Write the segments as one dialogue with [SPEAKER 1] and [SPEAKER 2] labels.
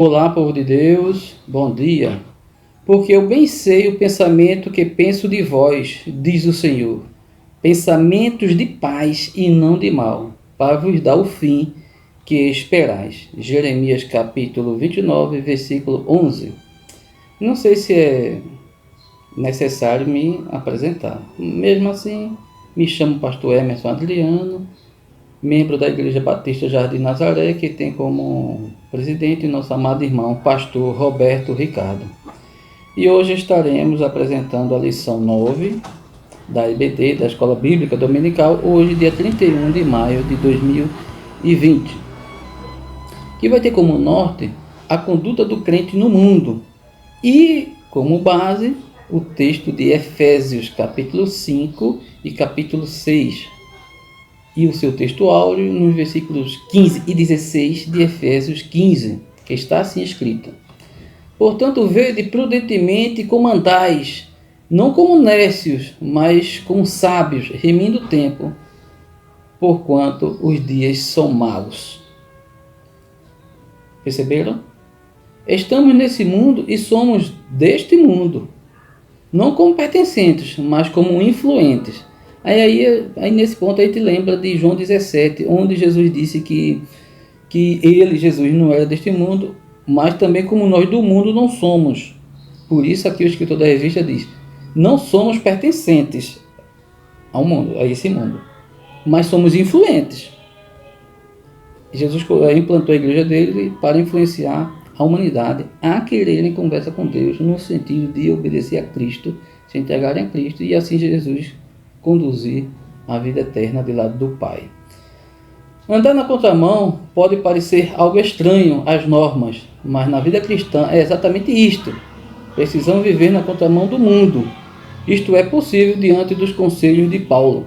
[SPEAKER 1] Olá, povo de Deus, bom dia. Porque eu bem sei o pensamento que penso de vós, diz o Senhor. Pensamentos de paz e não de mal, para vos dar o fim que esperais. Jeremias capítulo 29, versículo 11. Não sei se é necessário me apresentar. Mesmo assim, me chamo pastor Emerson Adriano, membro da Igreja Batista Jardim Nazaré, que tem como presidente nosso amado irmão, pastor Roberto Ricardo. E hoje estaremos apresentando a lição 9 da EBD, da Escola Bíblica Dominical, hoje dia 31 de maio de 2020, que vai ter como norte a conduta do crente no mundo e como base o texto de Efésios capítulo 5 e capítulo 6, e o seu texto áureo nos versículos 15 e 16 de Efésios 15, que está assim escrito: Portanto, vede prudentemente como andais, não como nécios, mas como sábios, remindo o tempo, porquanto os dias são maus. Perceberam? Estamos nesse mundo e somos deste mundo, não como pertencentes, mas como influentes. Aí nesse ponto a gente lembra de João 17, onde Jesus disse que ele, Jesus, não era deste mundo, mas também como nós do mundo não somos. Por isso aqui o escritor da revista diz: não somos pertencentes ao mundo, a esse mundo, mas somos influentes. Jesus implantou a igreja dele para influenciar a humanidade a quererem conversa com Deus, no sentido de obedecer a Cristo, se entregarem a Cristo, e assim Jesus conduzir a vida eterna de lado do Pai. Andar na contramão pode parecer algo estranho às normas, mas na vida cristã é exatamente isto. Precisamos viver na contramão do mundo. Isto é possível diante dos conselhos de Paulo.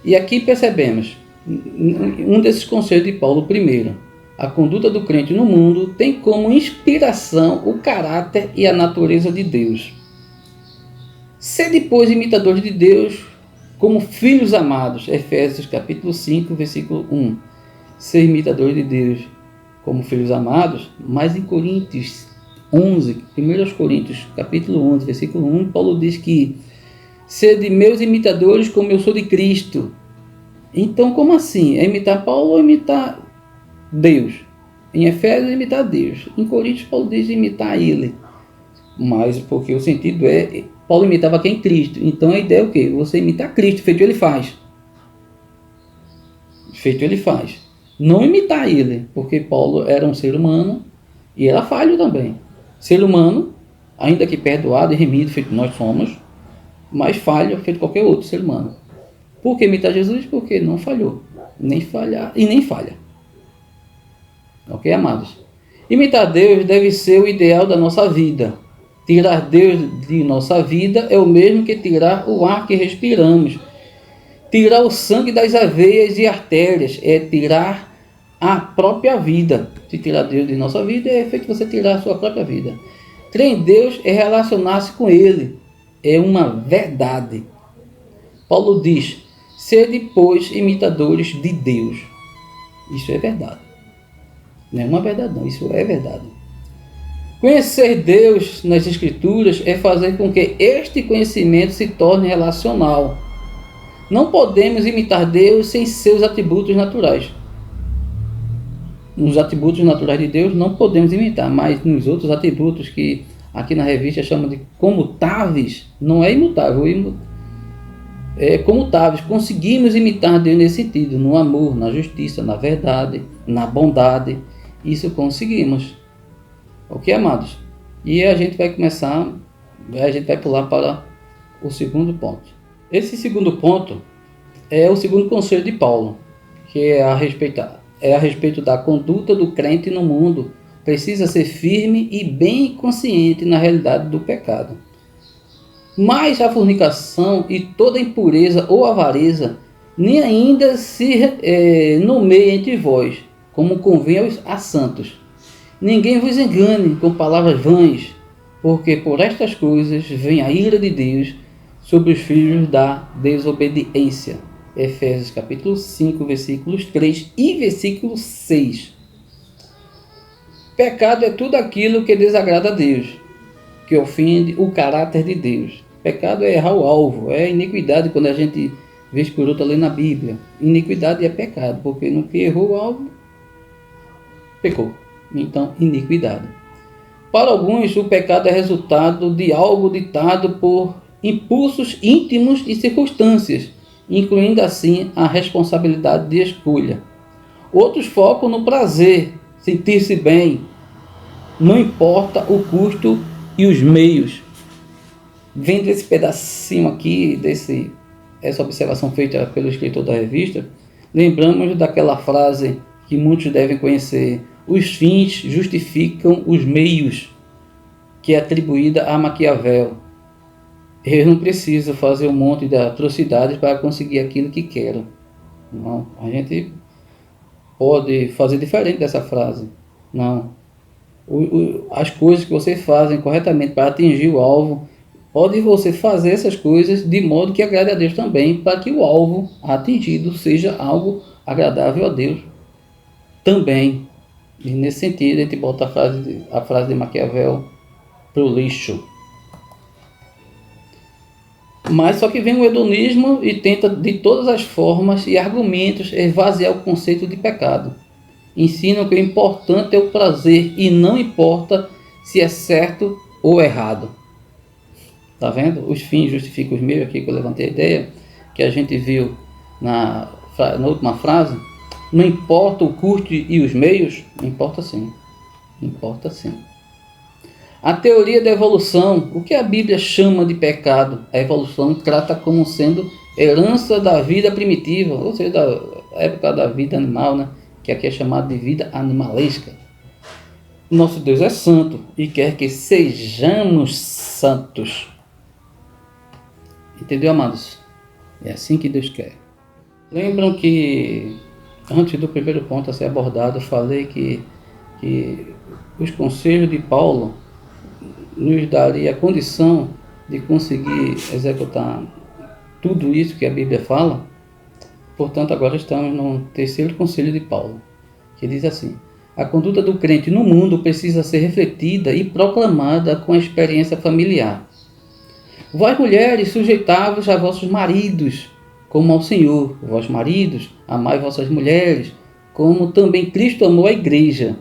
[SPEAKER 1] E aqui percebemos um desses conselhos de Paulo. Primeiro, a conduta do crente no mundo tem como inspiração o caráter e a natureza de Deus. Sede, pois, imitadores de Deus como filhos amados. Efésios capítulo 5, versículo 1. Ser imitadores de Deus como filhos amados. Mas em Coríntios 11, 1 Coríntios capítulo 11, versículo 1, Paulo diz que sede meus imitadores como eu sou de Cristo. Então, como assim? É imitar Paulo ou imitar Deus? Em Efésios, imitar Deus. Em Coríntios, Paulo diz imitar ele. Mas porque o sentido é, Paulo imitava quem? Cristo. Então a ideia é o quê? Você imitar Cristo, feito ele faz. Feito ele faz. Não imitar ele, porque Paulo era um ser humano e era falho também. Ser humano, ainda que perdoado e remido, feito nós somos, mas falho, feito qualquer outro ser humano. Por que imitar Jesus? Porque não falhou. Nem falhar e nem falha. Ok, amados? Imitar Deus deve ser o ideal da nossa vida. Tirar Deus de nossa vida é o mesmo que tirar o ar que respiramos. Tirar o sangue das veias e artérias é tirar a própria vida. Se tirar Deus de nossa vida, é feito você tirar a sua própria vida. Crer em Deus é relacionar-se com Ele. É uma verdade. Paulo diz: sede, pois, imitadores de Deus. Isso é verdade. Não é uma verdade, não. Isso é verdade. Conhecer Deus nas Escrituras é fazer com que este conhecimento se torne relacional. Não podemos imitar Deus sem seus atributos naturais. Nos atributos naturais de Deus não podemos imitar, mas nos outros atributos que aqui na revista chama de comutáveis, não é imutável, é comutáveis. Conseguimos imitar Deus nesse sentido, no amor, na justiça, na verdade, na bondade. Isso conseguimos. Ok, amados? E a gente vai pular para o segundo ponto. Esse segundo ponto é o segundo conselho de Paulo, que é a respeito da conduta do crente no mundo. Precisa ser firme e bem consciente na realidade do pecado. Mas a fornicação e toda impureza ou avareza nem ainda se nomeia entre vós, como convém a santos. Ninguém vos engane com palavras vãs, porque por estas coisas vem a ira de Deus sobre os filhos da desobediência. Efésios capítulo 5, versículos 3 e versículo 6. Pecado é tudo aquilo que desagrada a Deus, que ofende o caráter de Deus. Pecado é errar o alvo, é iniquidade quando a gente vez por outra lê na Bíblia. Iniquidade é pecado, porque no que errou o alvo, pecou. Então, iniquidade. Para alguns, o pecado é resultado de algo ditado por impulsos íntimos e circunstâncias, incluindo assim a responsabilidade de escolha. Outros focam no prazer, sentir-se bem, não importa o custo e os meios. Vendo esse pedacinho aqui, essa observação feita pelo escritor da revista, lembramos daquela frase que muitos devem conhecer: os fins justificam os meios, que é atribuída a Maquiavel. Eu não preciso fazer um monte de atrocidades para conseguir aquilo que quero. Não, a gente pode fazer diferente dessa frase. Não. As coisas que você fazem corretamente para atingir o alvo, pode você fazer essas coisas de modo que agrade a Deus também, para que o alvo atingido seja algo agradável a Deus também. E nesse sentido a gente bota a frase de Maquiavel para o lixo. Mas só que vem o hedonismo e tenta de todas as formas e argumentos esvaziar o conceito de pecado. Ensinam que o importante é o prazer e não importa se é certo ou errado. Tá vendo? Os fins justificam os meios, aqui que eu levantei a ideia, que a gente viu na última frase. Não importa o custo e os meios? Importa sim. Importa sim. A teoria da evolução, o que a Bíblia chama de pecado, a evolução trata como sendo herança da vida primitiva, ou seja, da época da vida animal, né? Que aqui é chamada de vida animalesca. Nosso Deus é santo e quer que sejamos santos. Entendeu, amados? É assim que Deus quer. Lembram que antes do primeiro ponto a ser abordado, eu falei que os conselhos de Paulo nos daria a condição de conseguir executar tudo isso que a Bíblia fala. Portanto, agora estamos no terceiro conselho de Paulo, que diz assim: a conduta do crente no mundo precisa ser refletida e proclamada com a experiência familiar. Vós, mulheres, sujeitai-vos a vossos maridos, como ao Senhor. Vós, maridos, amai vossas mulheres, como também Cristo amou a igreja,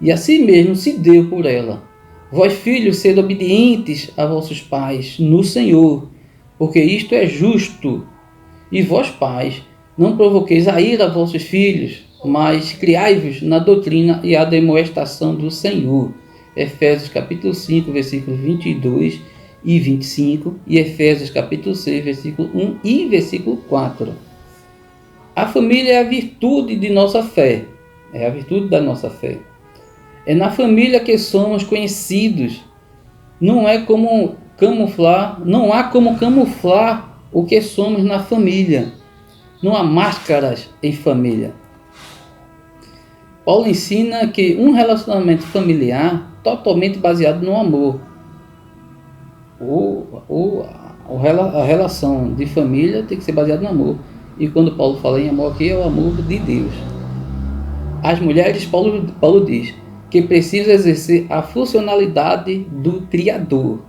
[SPEAKER 1] e a si mesmo se deu por ela. Vós, filhos, sede obedientes a vossos pais no Senhor, porque isto é justo. E vós, pais, não provoqueis a ira a vossos filhos, mas criai-vos na doutrina e admoestação do Senhor. Efésios capítulo 5, versículos 22 e 25, e Efésios capítulo 6, versículo 1 e versículo 4. A família é a virtude de nossa fé. É a virtude da nossa fé. É na família que somos conhecidos. Não há como camuflar o que somos na família. Não há máscaras em família. Paulo ensina que um relacionamento familiar totalmente baseado no amor. A relação de família tem que ser baseada no amor. E quando Paulo fala em amor aqui, é o amor de Deus. As mulheres, Paulo diz que precisam exercer a funcionalidade do Criador.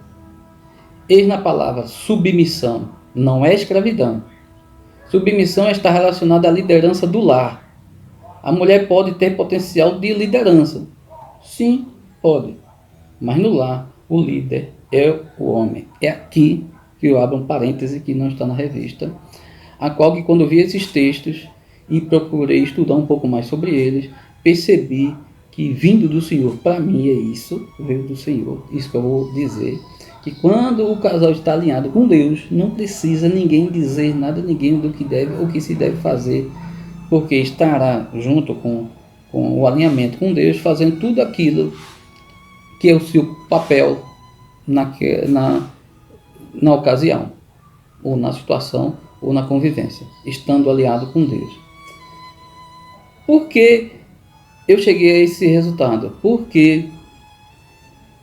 [SPEAKER 1] Eis na palavra submissão, não é escravidão. Submissão está relacionada à liderança do lar. A mulher pode ter potencial de liderança. Sim, pode. Mas no lar, o líder é o homem. É aqui que eu abro um parêntese que não está na revista, a qual que quando eu vi esses textos e procurei estudar um pouco mais sobre eles, percebi que vindo do Senhor, para mim é isso, veio do Senhor, isso que eu vou dizer, que quando o casal está alinhado com Deus, não precisa ninguém dizer nada a ninguém do que deve ou que se deve fazer, porque estará junto com o alinhamento com Deus, fazendo tudo aquilo que é o seu papel na ocasião, ou na situação, ou na convivência, estando aliado com Deus. Por que eu cheguei a esse resultado? Porque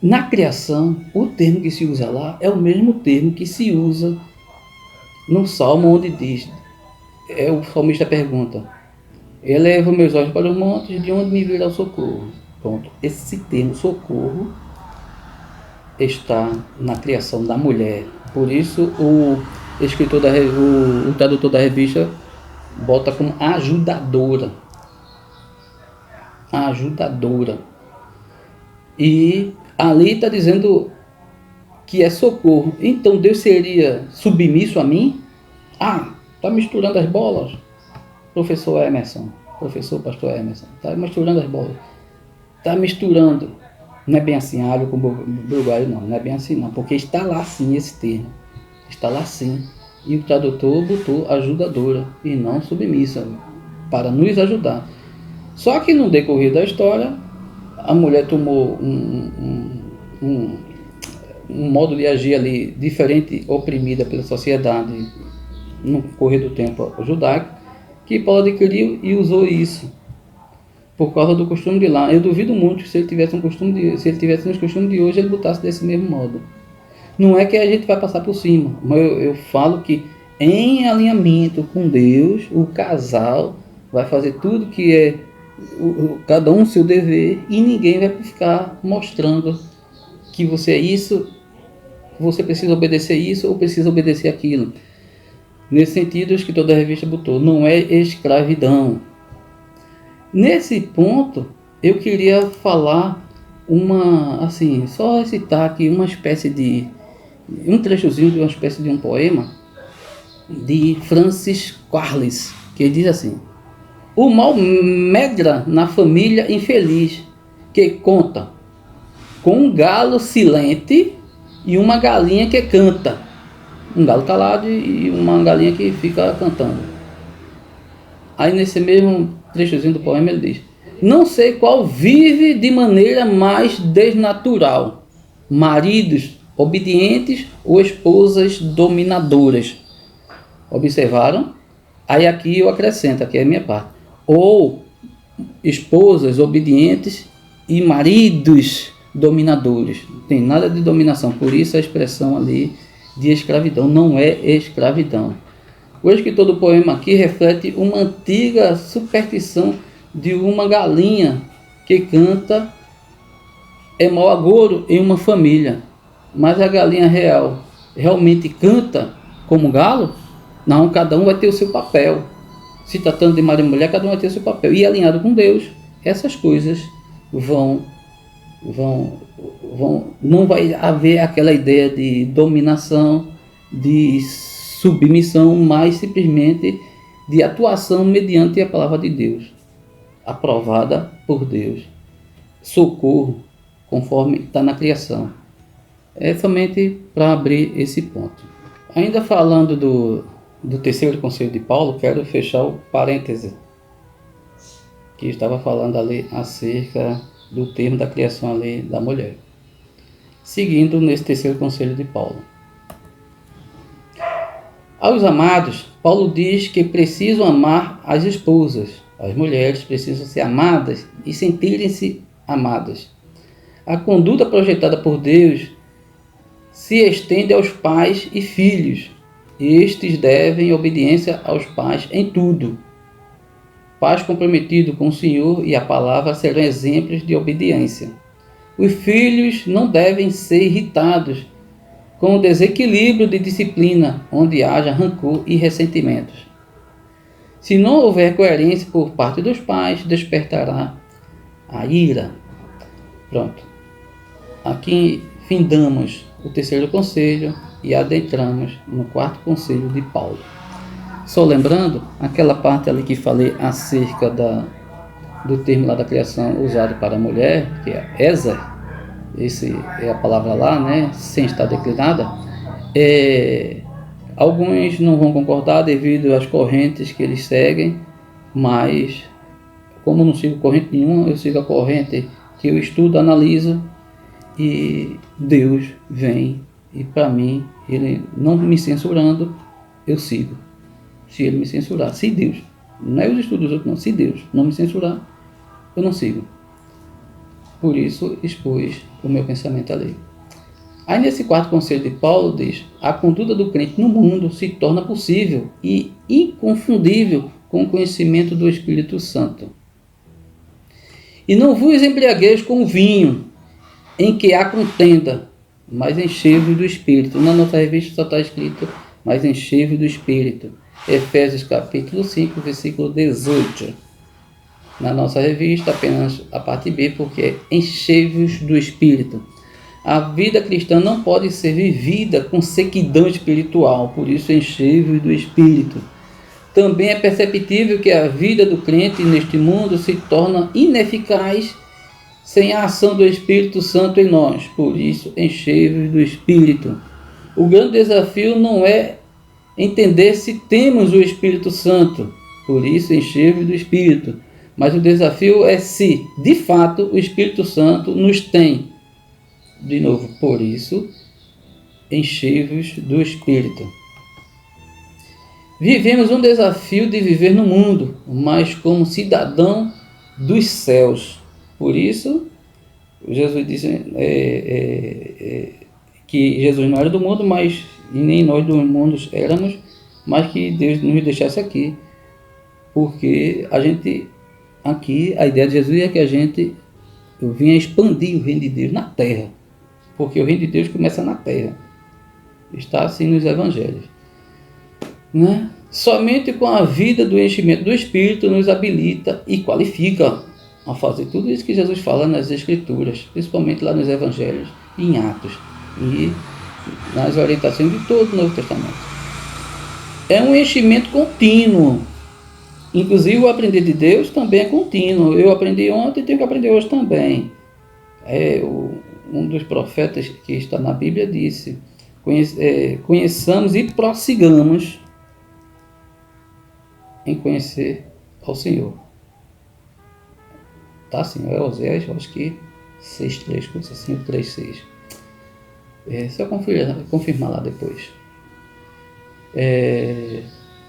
[SPEAKER 1] na criação, o termo que se usa lá é o mesmo termo que se usa no Salmo, onde diz, o salmista pergunta: eleva meus olhos para os montes, de onde me virá o socorro? Pronto. Esse termo socorro está na criação da mulher. Por isso o escritor o tradutor da revista bota como ajudadora. Ajudadora. E ali está dizendo que é socorro. Então Deus seria submisso a mim? Está misturando as bolas. Professor pastor Emerson, está misturando as bolas. Está misturando. Não é bem assim, alho com bulgário, não é bem assim não, porque está lá sim esse termo. Está lá sim. E o tradutor botou ajudadora e não submissa, para nos ajudar. Só que no decorrer da história, a mulher tomou um modo de agir ali diferente, oprimida pela sociedade no correr do tempo judaico, que Paulo adquiriu e usou isso por causa do costume de lá. Eu duvido muito que se ele tivesse nos costumes de hoje, ele botasse desse mesmo modo. Não é que a gente vai passar por cima, mas eu falo que em alinhamento com Deus, o casal vai fazer tudo que é cada um seu dever, e ninguém vai ficar mostrando que você é isso, você precisa obedecer isso ou precisa obedecer aquilo. Nesse sentido, o escritor da revista botou, não é escravidão. Nesse ponto, eu queria falar só citar aqui um trechozinho de uma espécie de um poema de Francis Carles, que diz assim: o mal medra na família infeliz, que conta com um galo silente e uma galinha que canta. Um galo calado e uma galinha que fica cantando. Aí nesse mesmo trechozinho do poema ele diz: não sei qual vive de maneira mais desnatural, maridos obedientes ou esposas dominadoras. Observaram? Aí aqui eu acrescento, aqui é a minha parte. Ou esposas obedientes e maridos dominadores. Não tem nada de dominação, por isso a expressão ali de escravidão não é escravidão. O escritor do poema aqui reflete uma antiga superstição de uma galinha que canta é mau agouro em uma família. Mas a galinha real realmente canta como galo? Não, cada um vai ter o seu papel. Se tratando de marido e mulher, cada um vai ter o seu papel. E alinhado com Deus, essas coisas não vai haver aquela ideia de dominação, de submissão, mas simplesmente de atuação mediante a palavra de Deus, aprovada por Deus. Socorro, conforme está na criação. É somente para abrir esse ponto. Ainda falando do terceiro conselho de Paulo, quero fechar o parêntese que estava falando ali acerca do termo da criação ali da mulher. Seguindo nesse terceiro conselho de Paulo. Aos amados, Paulo diz que precisam amar as esposas. As mulheres precisam ser amadas e sentirem-se amadas. A conduta projetada por Deus se estende aos pais e filhos. Estes devem obediência aos pais em tudo. Pais comprometidos com o Senhor e a palavra serão exemplos de obediência. Os filhos não devem ser irritados com o desequilíbrio de disciplina, onde haja rancor e ressentimentos. Se não houver coerência por parte dos pais, despertará a ira. Pronto. Aqui findamos o terceiro conselho e adentramos no quarto conselho de Paulo. Só lembrando, aquela parte ali que falei acerca do termo lá da criação usado para a mulher, que é Ezer, esse é a palavra lá, né, sem estar declinada, alguns não vão concordar devido às correntes que eles seguem, mas como eu não sigo corrente nenhuma, eu sigo a corrente que eu estudo, analiso, e Deus vem e para mim, ele não me censurando, eu sigo. Se ele me censurar, se Deus, não é os estudos dos outros não, se Deus não me censurar, eu não sigo. Por isso expus o meu pensamento ali. Aí nesse quarto conselho de Paulo diz: a conduta do crente no mundo se torna possível e inconfundível com o conhecimento do Espírito Santo. E não vos embriagueis com vinho, em que há contenda, mas enchei-vos do Espírito. Na nossa revista só está escrito, mas enchei-vos do Espírito. Efésios capítulo 5, versículo 18. Na nossa revista apenas a parte B, porque é enchei-vos do Espírito. A vida cristã não pode ser vivida com sequidão espiritual, por isso enchei-vos do Espírito. Também é perceptível que a vida do crente neste mundo se torna ineficaz sem a ação do Espírito Santo em nós. Por isso, enchei-vos do Espírito. O grande desafio não é entender se temos o Espírito Santo. Por isso, enchei-vos do Espírito. Mas o desafio é se, de fato, o Espírito Santo nos tem. De novo, por isso, enchei-vos do Espírito. Vivemos um desafio de viver no mundo, mas como cidadão dos céus. Por isso, Jesus disse que Jesus não era do mundo, mas e nem nós do mundo éramos, mas que Deus nos deixasse aqui. Porque a gente, aqui, a ideia de Jesus é que a gente vinha expandir o reino de Deus na terra. Porque o reino de Deus começa na terra. Está assim nos evangelhos. Né? Somente com a vida do enchimento do Espírito nos habilita e qualifica a fazer tudo isso que Jesus fala nas Escrituras, principalmente lá nos Evangelhos, em Atos e nas orientações de todo o Novo Testamento. É um enchimento contínuo. Inclusive o aprender de Deus também é contínuo. Eu aprendi ontem e tenho que aprender hoje também. Um dos profetas que está na Bíblia disse: conheçamos e prossigamos em conhecer ao Senhor. Tá assim, é Oséias, acho que 6.3, coisa assim, 3.6. Só confirmar lá depois.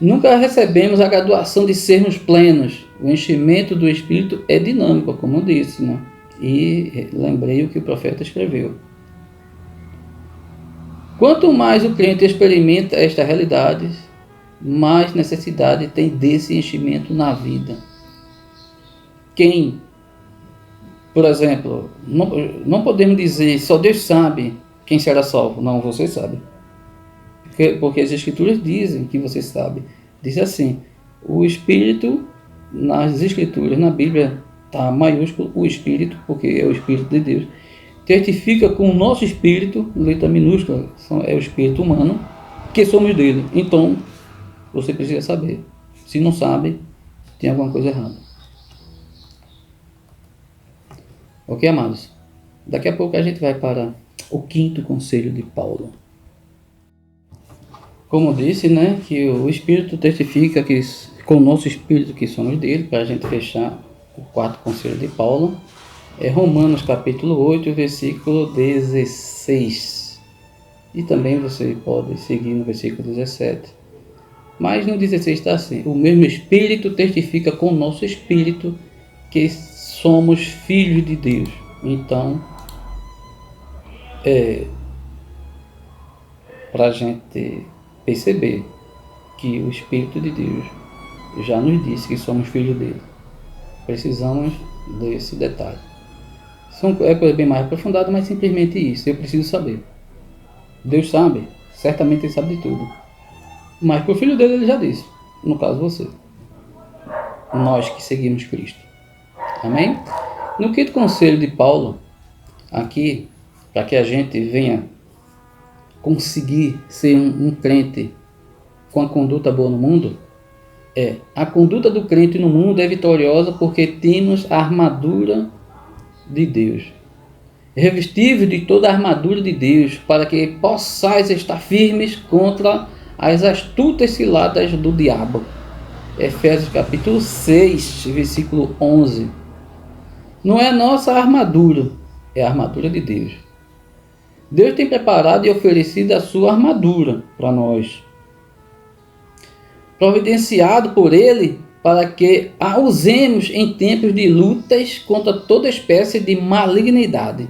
[SPEAKER 1] Nunca recebemos a graduação de sermos plenos. O enchimento do Espírito é dinâmico, como eu disse, né? E lembrei o que o profeta escreveu. Quanto mais o crente experimenta esta realidade, mais necessidade tem desse enchimento na vida. Quem, por exemplo, não podemos dizer só Deus sabe quem será salvo. Não, você sabe. Porque as Escrituras dizem que você sabe. Diz assim, o Espírito, nas Escrituras, na Bíblia, está maiúsculo o Espírito, porque é o Espírito de Deus, testifica com o nosso Espírito, letra minúscula, é o Espírito humano, que somos dele. Então, você precisa saber. Se não sabe, tem alguma coisa errada. Ok, amados? Daqui a pouco a gente vai para o 5º conselho de Paulo. Como disse, né, que o Espírito testifica que, com o nosso Espírito que somos dele, para a gente fechar o 4º conselho de Paulo, é Romanos capítulo 8, versículo 16. E também você pode seguir no versículo 17. Mas no 16 está assim: o mesmo Espírito testifica com o nosso Espírito que somos filhos de Deus. Então, para a gente perceber que o Espírito de Deus já nos disse que somos filhos dele, precisamos desse detalhe. É coisa bem mais aprofundada, mas simplesmente isso. Eu preciso saber. Deus sabe, certamente ele sabe de tudo. Mas para o filho dele ele já disse. No caso você. Nós que seguimos Cristo. Amém? No 5º conselho de Paulo, aqui, para que a gente venha conseguir ser um crente com a conduta boa no mundo, a conduta do crente no mundo é vitoriosa porque temos a armadura de Deus. Revestível de toda a armadura de Deus, para que possais estar firmes contra as astutas ciladas do diabo. Efésios capítulo 6, versículo 11. Não é a nossa armadura, é a armadura de Deus. Deus tem preparado e oferecido a sua armadura para nós, providenciado por Ele para que a usemos em tempos de lutas contra toda espécie de malignidade.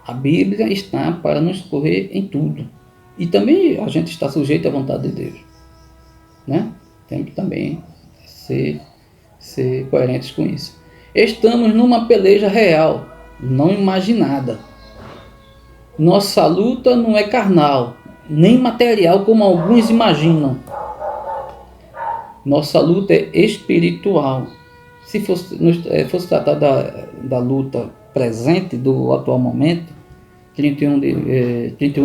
[SPEAKER 1] A Bíblia está para nos socorrer em tudo. E também a gente está sujeito à vontade de Deus, né? Temos que também ser coerentes com isso. Estamos numa peleja real, não imaginada. Nossa luta não é carnal, nem material como alguns imaginam. Nossa luta é espiritual. Se fosse tratar da luta presente, do atual momento, 31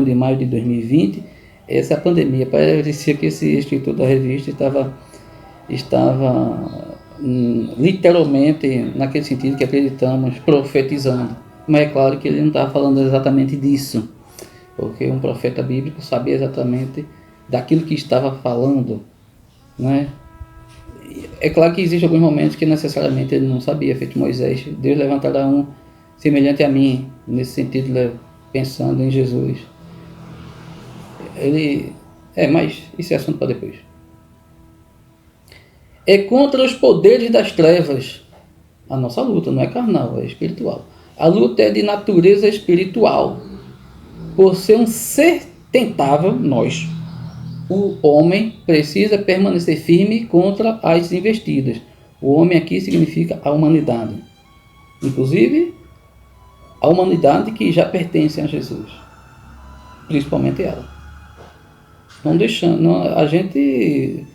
[SPEAKER 1] de maio de 2020, essa pandemia, parecia que esse escritor da revista estava literalmente, naquele sentido que acreditamos, profetizando. Mas é claro que ele não estava falando exatamente disso, porque um profeta bíblico sabia exatamente daquilo que estava falando, né? É claro que existem alguns momentos que necessariamente ele não sabia, feito Moisés. Deus levantará um semelhante a mim, nesse sentido, pensando em Jesus. Mas isso é assunto para depois. É contra os poderes das trevas. A nossa luta não é carnal, é espiritual. A luta é de natureza espiritual. Por ser um ser tentável, o homem precisa permanecer firme contra as investidas. O homem aqui significa a humanidade. Inclusive, a humanidade que já pertence a Jesus. Principalmente ela. Não deixando, a gente,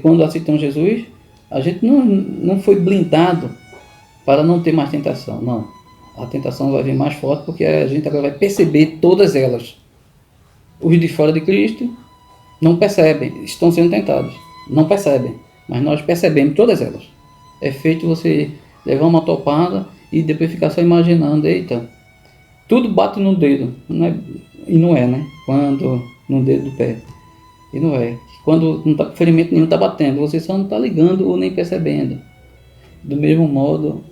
[SPEAKER 1] quando aceitamos Jesus, a gente não foi blindado para não ter mais tentação. Não. A tentação vai vir mais forte porque a gente agora vai perceber todas elas. Os de fora de Cristo não percebem, estão sendo tentados. Não percebem, mas nós percebemos todas elas. É feito você levar uma topada e depois ficar só imaginando, eita, tudo bate no dedo, não é? E não é, né? Quando no dedo do pé. E não é. Quando não tá, ferimento nenhum está batendo, você só não está ligando ou nem percebendo. Do mesmo modo,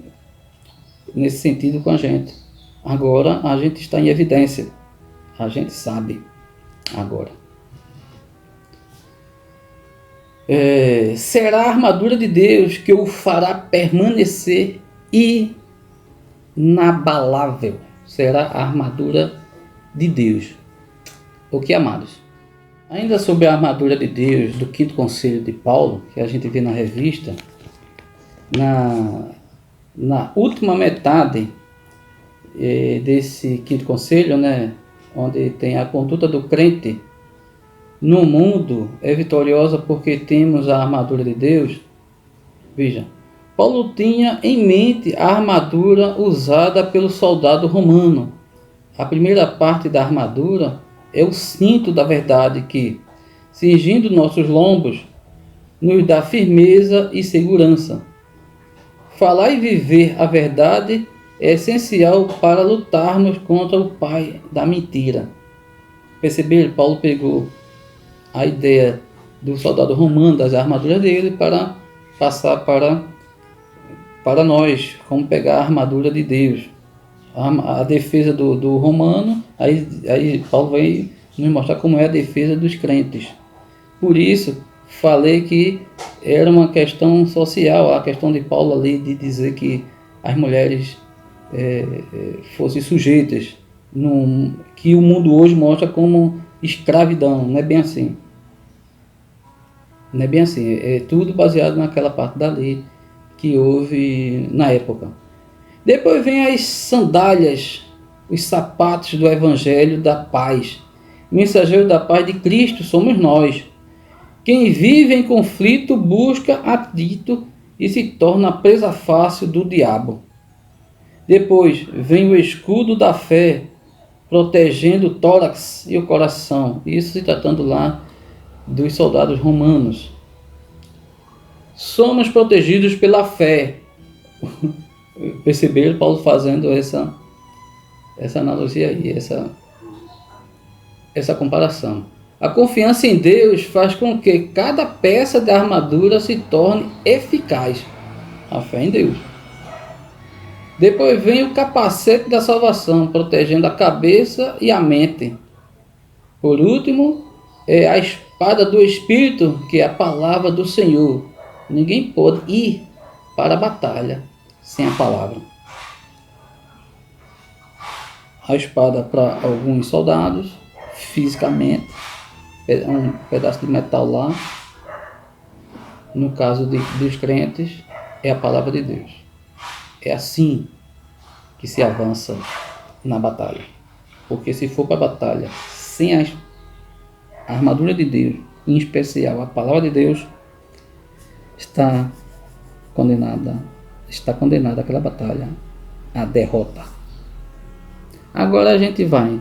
[SPEAKER 1] nesse sentido com a gente. Agora a gente está em evidência. A gente sabe. Agora. Será a armadura de Deus que o fará permanecer inabalável. Será a armadura de Deus. O que, amados? Ainda sobre a armadura de Deus do quinto conselho de Paulo, que a gente vê na revista, na última metade desse quinto conselho, né, onde tem a conduta do crente no mundo é vitoriosa porque temos a armadura de Deus. Veja, Paulo tinha em mente a armadura usada pelo soldado romano. A primeira parte da armadura é o cinto da verdade que, cingindo nossos lombos, nos dá firmeza e segurança. Falar e viver a verdade é essencial para lutarmos contra o pai da mentira. Perceberam? Paulo pegou a ideia do soldado romano, das armaduras dele, para passar para nós, como pegar a armadura de Deus. A defesa do romano, aí Paulo vai nos mostrar como é a defesa dos crentes. Por isso, falei que era uma questão social, a questão de Paulo ali de dizer que as mulheres fossem sujeitas, que o mundo hoje mostra como escravidão. Não é bem assim. Não é bem assim. É tudo baseado naquela parte da lei que houve na época. Depois vem as sandálias, os sapatos do Evangelho da paz. Mensageiro da paz de Cristo somos nós. Quem vive em conflito busca atrito e se torna presa fácil do diabo. Depois vem o escudo da fé, protegendo o tórax e o coração. Isso se tratando lá dos soldados romanos. Somos protegidos pela fé. Perceberam Paulo fazendo essa analogia aí, essa comparação. A confiança em Deus faz com que cada peça da armadura se torne eficaz. A fé em Deus. Depois vem o capacete da salvação, protegendo a cabeça e a mente. Por último, é a espada do Espírito, que é a palavra do Senhor. Ninguém pode ir para a batalha sem a palavra. A espada para alguns soldados, fisicamente, um pedaço de metal lá. No caso dos crentes, é a palavra de Deus. É assim que se avança na batalha. Porque se for para a batalha sem a armadura de Deus, em especial a palavra de Deus, está condenada aquela batalha à derrota. Agora a gente vai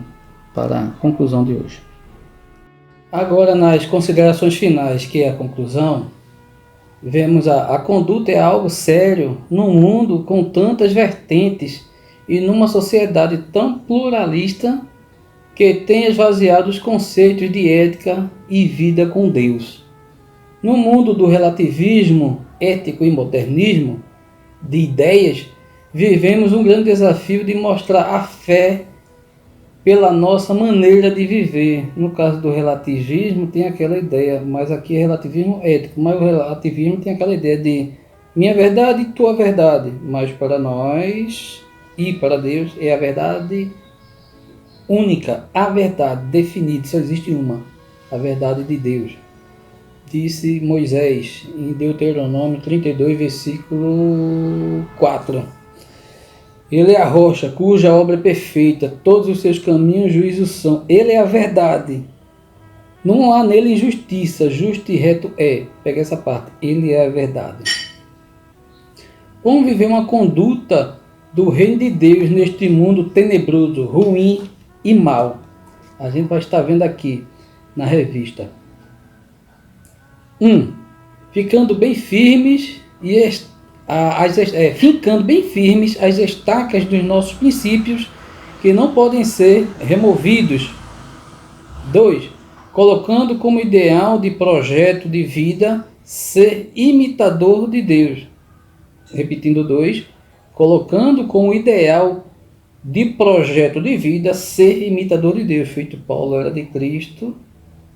[SPEAKER 1] para a conclusão de hoje. Agora, nas considerações finais, que é a conclusão, vemos a conduta é algo sério num mundo com tantas vertentes e numa sociedade tão pluralista que tem esvaziado os conceitos de ética e vida com Deus. No mundo do relativismo ético e modernismo de ideias, vivemos um grande desafio de mostrar a fé pela nossa maneira de viver. No caso do relativismo tem aquela ideia, mas aqui é relativismo ético, mas o relativismo tem aquela ideia de minha verdade e tua verdade, mas para nós e para Deus é a verdade única, a verdade definida, só existe uma, a verdade de Deus. Disse Moisés em Deuteronômio 32, versículo 4. Ele é a rocha, cuja obra é perfeita, todos os seus caminhos juízos são. Ele é a verdade. Não há nele injustiça, justo e reto é. Pega essa parte. Ele é a verdade. Como viver uma conduta do reino de Deus neste mundo tenebroso, ruim e mau? A gente vai estar vendo aqui na revista. 1. Ficando bem firmes fincando bem firmes as estacas dos nossos princípios que não podem ser removidos. 2. Colocando como ideal de projeto de vida ser imitador de Deus. Repetindo 2. Colocando como ideal de projeto de vida ser imitador de Deus. Feito Paulo era de Cristo.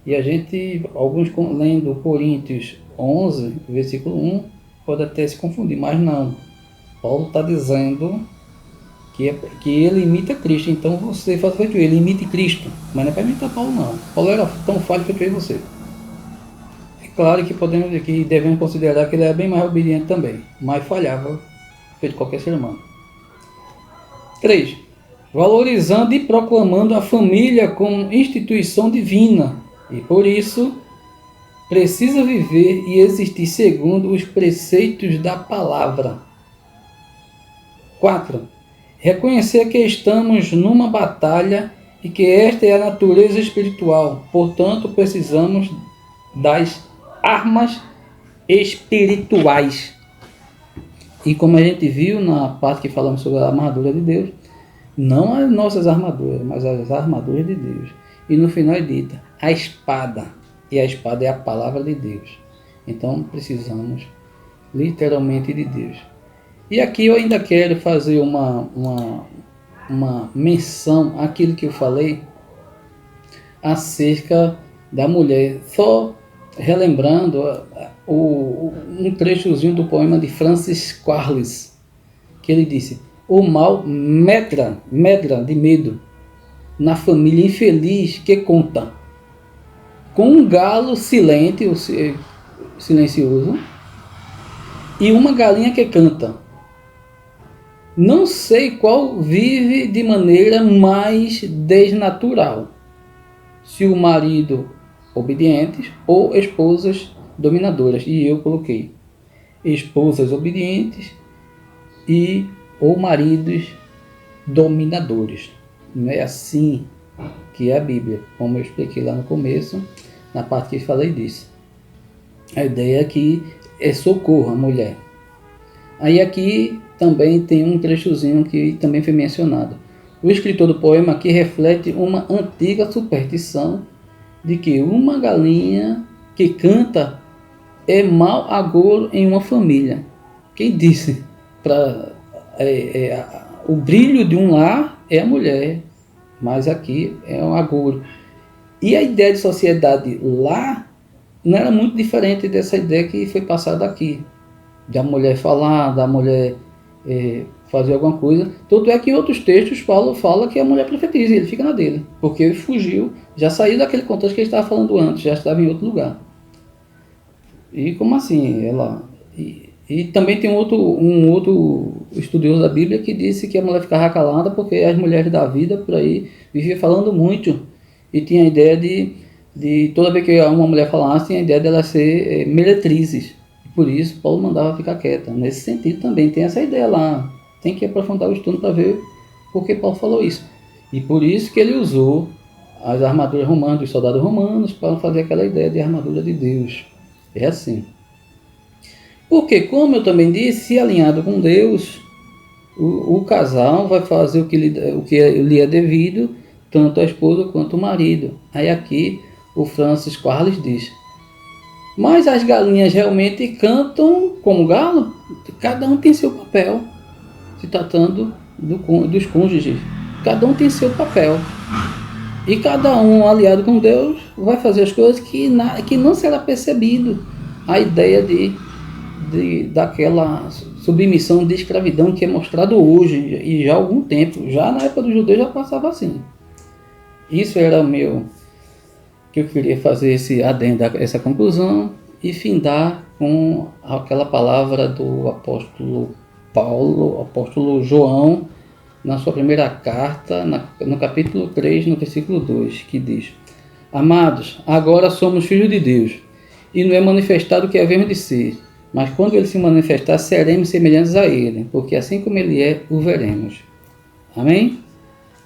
[SPEAKER 1] E a gente, alguns lendo Coríntios 11, versículo 1, pode até se confundir, mas não. Paulo está dizendo que ele imita Cristo, então você faz feito ele, imite Cristo. Mas não é para imitar Paulo, não. Paulo era tão falho feito eu e você. É claro que devemos considerar que ele era bem mais obediente também, mas falhava, feito qualquer ser humano. 3. Valorizando e proclamando a família como instituição divina. E por isso, precisa viver e existir segundo os preceitos da palavra. 4. Reconhecer que estamos numa batalha e que esta é a natureza espiritual. Portanto, precisamos das armas espirituais. E como a gente viu na parte que falamos sobre a armadura de Deus, não as nossas armaduras, mas as armaduras de Deus. E no final é dita, a espada. E a espada é a palavra de Deus. Então precisamos literalmente de Deus. E aqui eu ainda quero fazer uma menção àquilo que eu falei acerca da mulher. Só relembrando um trechozinho do poema de Francis Quarles, que ele disse: o mal medra de medo na família infeliz que conta com um galo silente, ou silencioso, e uma galinha que canta. Não sei qual vive de maneira mais desnatural, se o marido obedientes ou esposas dominadoras. E eu coloquei esposas obedientes ou maridos dominadores. Não é assim que é a Bíblia, como eu expliquei lá no começo, na parte que eu falei disso. A ideia aqui é socorro à mulher. Aí aqui também tem um trechozinho que também foi mencionado. O escritor do poema aqui reflete uma antiga superstição de que uma galinha que canta é mau agouro em uma família. Quem disse? O brilho de um lar é a mulher, mas aqui é um agouro. E a ideia de sociedade lá não era muito diferente dessa ideia que foi passada aqui, da mulher falar, da mulher fazer alguma coisa. Tanto é que em outros textos Paulo fala que a mulher profetiza e ele fica na dele, porque ele fugiu, já saiu daquele contexto que ele estava falando antes, já estava em outro lugar. E como assim? E também tem um outro estudioso da Bíblia que disse que a mulher ficava calada porque as mulheres da vida por aí viviam falando muito e tinha a ideia de toda vez que uma mulher falasse, tinha a ideia dela ser meretrizes. E por isso Paulo mandava ficar quieta. Nesse sentido também tem essa ideia lá. Tem que aprofundar o estudo para ver por que Paulo falou isso. E por isso que ele usou as armaduras romanas, dos soldados romanos, para fazer aquela ideia de armadura de Deus. É assim. Porque, como eu também disse, se alinhado com Deus, o casal vai fazer o que lhe é devido, tanto a esposa quanto o marido. Aí aqui o Francis Quarles diz: mas as galinhas realmente cantam como galo? Cada um tem seu papel, se tratando dos cônjuges. Cada um tem seu papel. E cada um, aliado com Deus, vai fazer as coisas que não será percebido. A ideia daquela submissão de escravidão que é mostrado hoje, e já há algum tempo. Já na época dos judeus já passava assim. Isso era o meu... que eu queria fazer esse adendo, essa conclusão, e findar com aquela palavra do apóstolo Paulo, apóstolo João, na sua primeira carta, no capítulo 3, no versículo 2, que diz: amados, agora somos filhos de Deus, e não é manifestado o que havemos de ser, mas quando ele se manifestar, seremos semelhantes a ele, porque assim como ele é, o veremos. Amém?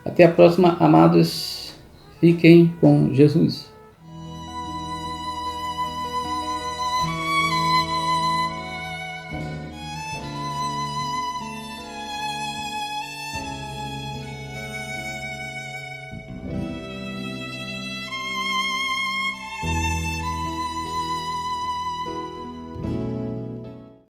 [SPEAKER 1] Até a próxima, amados. Fiquem com Jesus.